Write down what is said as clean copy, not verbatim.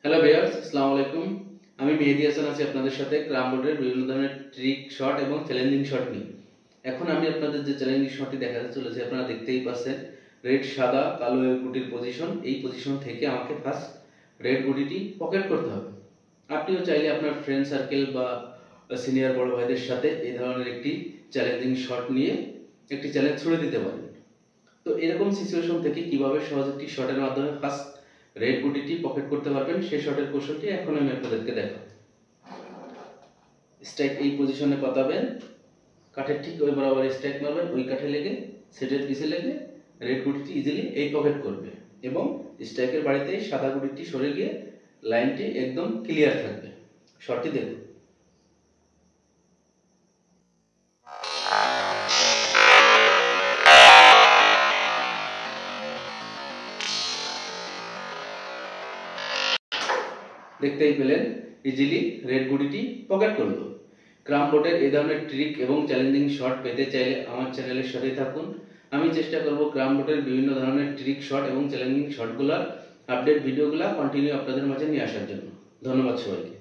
Hello viewers, আসসালামু আলাইকুম। আমি মেহেদি হাসান আছি আপনাদের সাথে ক্রাম বোর্ডের বিভিন্ন ধরনের ট্রিক শট এবং চ্যালেঞ্জিং শট নিয়ে। এখন আমি আপনাদের যে চ্যালেঞ্জিং শটটি দেখাতে চলেছি, আপনারা দেখতেই পাচ্ছেন রেড সাদা কালো এর গুটির পজিশন। এই পজিশন থেকে আমাকে ফার্স্ট রেড গুটিটি পকেট করতে হবে। আপনিও চাইলে আপনার ফ্রেন্ড সার্কেল বা সিনিয়র বড় ভাইদের সাথে এই ধরনের একটি চ্যালেঞ্জিং শট নিয়ে একটি চ্যালেঞ্জ ছুড়ে দিতে পারেন। তো এরকম সিচুয়েশন থেকে কিভাবে সহজ একটি শটের মাধ্যমে ফার্স্ট রেড গুটিটি পকেট করতে পারবেন সেই শটের কৌশলটি এখন আমি আপনাদেরকে দেখাবো। স্ট্রাইক এই পজিশনে পাতাবেন, কাঠের ঠিক ওই বরাবর স্ট্রাইক মারবেন, ওই কাঠে লেগে সেটের পিছে লেগে রেড গুটিটি ইজিলি এই পকেট করবে এবং স্ট্রাইকের বাড়িতে সাদা গুটিটি সরে গিয়ে লাইনটি একদম ক্লিয়ার থাকবে। শটটি দেখুন। দেখতেই পেলেন ইজিলি রেড গুটিটি পকেট করলো। ক্রাম বোর্ডের এই ধরনের ট্রিক এবং চ্যালেঞ্জিং শট পেতে চাইলে আমার চ্যানেলের সাথেই থাকুন। আমি চেষ্টা করব ক্রাম বোর্ডের বিভিন্ন ধরনের ট্রিক শট এবং চ্যালেঞ্জিং শটগুলোর আপডেট ভিডিওগুলো কন্টিনিউ আপনাদের মাঝে নিয়ে আসার জন্য। ধন্যবাদ সবাইকে।